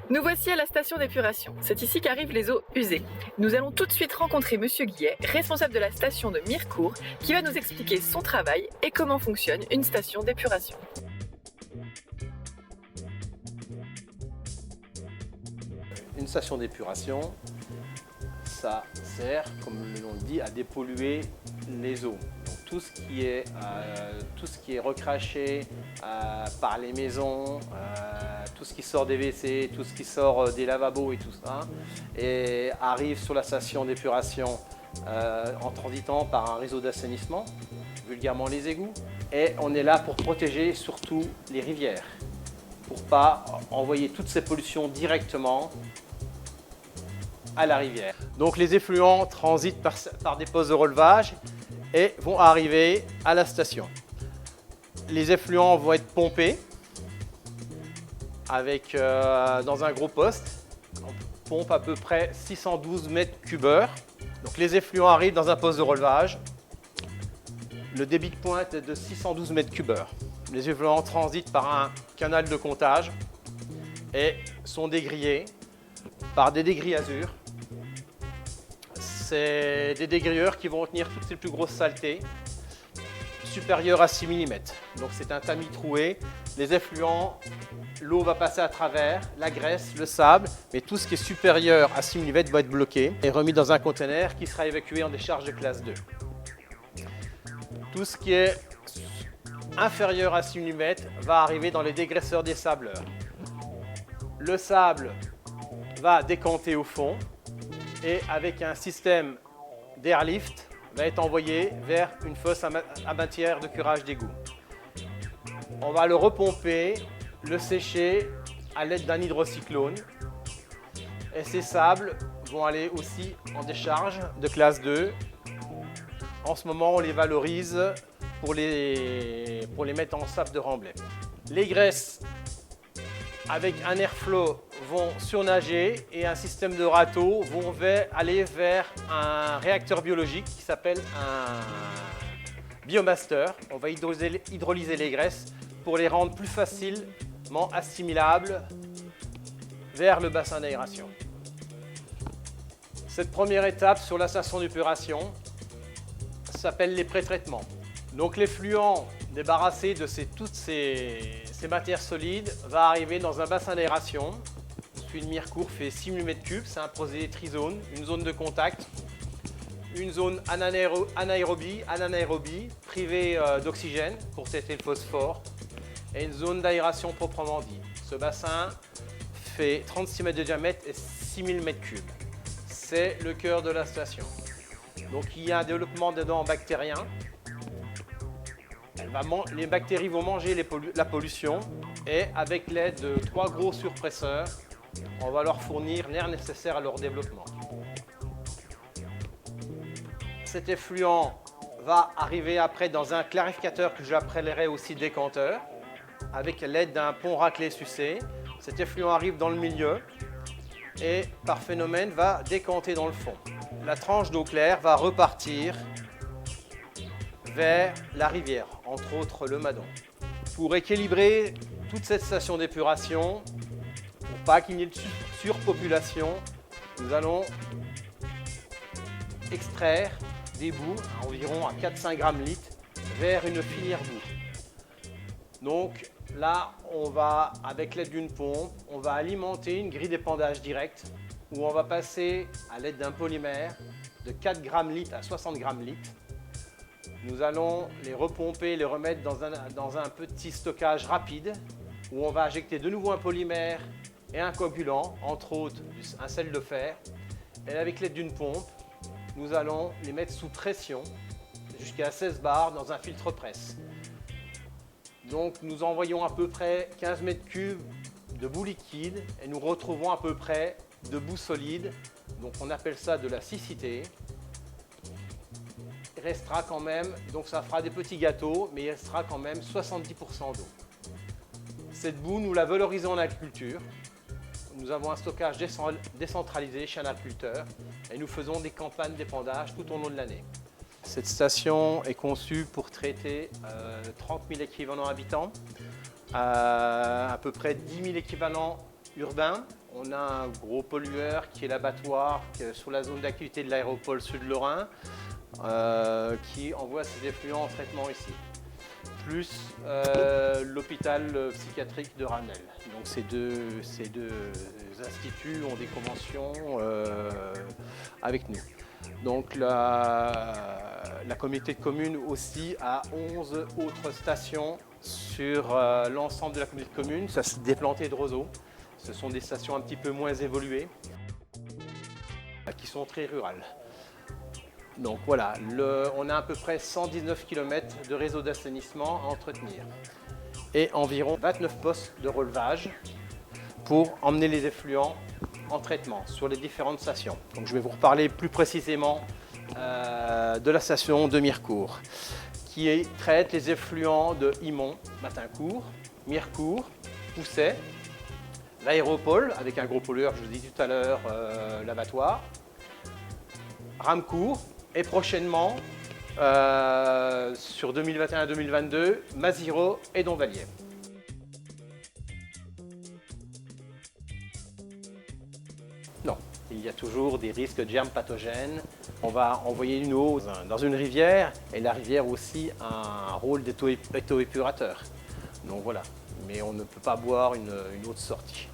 Nous voici à la station d'épuration. C'est ici qu'arrivent les eaux usées. Nous allons tout de suite rencontrer Monsieur Guillet, responsable de la station de Mirecourt, qui va nous expliquer son travail et comment fonctionne une station d'épuration. Une station d'épuration, ça sert, comme le nom le dit, à dépolluer les eaux. Donc tout ce qui est recraché par les maisons, tout ce qui sort des WC, tout ce qui sort des lavabos et tout ça, et arrive sur la station d'épuration en transitant par un réseau d'assainissement, vulgairement les égouts. Et on est là pour protéger surtout les rivières, pour ne pas envoyer toutes ces pollutions directement à la rivière. Donc les effluents transitent par des postes de relevage et vont arriver à la station. Les effluents vont être pompés dans un gros poste. On pompe à peu près 612 mètres cubeurs. Donc les effluents arrivent dans un poste de relevage. Le débit de pointe est de 612 mètres cubeurs. Les effluents transitent par un canal de comptage et sont dégrillés par des dégrillazures. C'est des dégrieurs qui vont retenir toutes les plus grosses saletés supérieures à 6 mm. Donc c'est un tamis troué. Les effluents, l'eau va passer à travers, la graisse, le sable, mais tout ce qui est supérieur à 6 mm va être bloqué et remis dans un conteneur qui sera évacué en décharge de classe 2. Tout ce qui est inférieur à 6 mm va arriver dans les dégraisseurs des sableurs. Le sable va décanter au fond et avec un système d'airlift va être envoyé vers une fosse à matière de curage d'égout. On va le repomper, le sécher à l'aide d'un hydrocyclone et ces sables vont aller aussi en décharge de classe 2. En ce moment, on les valorise pour les mettre en sable de remblai. Les graisses avec un airflow vont surnager et un système de râteau vont aller vers un réacteur biologique qui s'appelle un biomaster. On va hydrolyser les graisses pour les rendre plus facilement assimilables vers le bassin d'aération. Cette première étape sur la station d'épuration s'appelle les pré-traitements. Donc l'effluent débarrassé de toutes ces matières solides va arriver dans un bassin d'aération. Celui de Mirecourt fait 6 mm3, c'est un procédé trizone, une zone de contact, une zone anaérobie, privée d'oxygène pour traiter le phosphore, et une zone d'aération proprement dit. Ce bassin fait 36 mètres de diamètre et 6000 m3. C'est le cœur de la station. Donc il y a un développement dedans bactérien. Les bactéries vont manger la pollution et avec l'aide de 3 gros surpresseurs, on va leur fournir l'air nécessaire à leur développement. Cet effluent va arriver après dans un clarificateur que j'appellerai aussi décanteur avec l'aide d'un pont raclé sucé. Cet effluent arrive dans le milieu et par phénomène va décanter dans le fond. La tranche d'eau claire va repartir vers la rivière, entre autres le Madon. Pour équilibrer toute cette station d'épuration, pour pas qu'il n'y ait de surpopulation, nous allons extraire des boues, environ à 4-5 grammes litre, vers une filière boue. Donc là, on va, avec l'aide d'une pompe, on va alimenter une grille d'épandage directe où on va passer à l'aide d'un polymère de 4 grammes litre à 60 grammes litre. Nous allons les repomper, les remettre dans un petit stockage rapide où on va injecter de nouveau un polymère et un coagulant, entre autres un sel de fer. Et avec l'aide d'une pompe, nous allons les mettre sous pression jusqu'à 16 bars dans un filtre presse. Donc nous envoyons à peu près 15 mètres cubes de boue liquide et nous retrouvons à peu près de boue solide. Donc on appelle ça de la siccité. Il restera quand même, donc ça fera des petits gâteaux, mais il restera quand même 70% d'eau. Cette boue, nous la valorisons en agriculture. Nous avons un stockage décentralisé chez un agriculteur et nous faisons des campagnes d'épandage tout au long de l'année. Cette station est conçue pour traiter 30 000 équivalents habitants, à peu près 10 000 équivalents urbains. On a un gros pollueur qui est l'abattoir sur la zone d'activité de l'aéroport Sud-Lorrain qui envoie ses effluents en traitement ici. Plus l'hôpital psychiatrique de Ranel. Donc ces deux instituts ont des conventions avec nous. Donc la communauté de communes aussi a 11 autres stations sur l'ensemble de la communauté de communes. Ça s'est déplanté de roseaux. Ce sont des stations un petit peu moins évoluées, qui sont très rurales. Donc voilà, on a à peu près 119 km de réseau d'assainissement à entretenir et environ 29 postes de relevage pour emmener les effluents en traitement sur les différentes stations. Donc je vais vous reparler plus précisément de la station de Mirecourt qui traite les effluents de Imont, Matincourt, Mirecourt, Pousset, l'aéropole avec un gros pollueur, je vous ai dit tout à l'heure, l'abattoir, Ramcourt et prochainement, sur 2021-2022, Maziro et Donvalier. Non, il y a toujours des risques de germes pathogènes. On va envoyer une eau dans une rivière et la rivière aussi a un rôle d'étau-épurateur. Donc voilà, mais on ne peut pas boire une eau de sortie.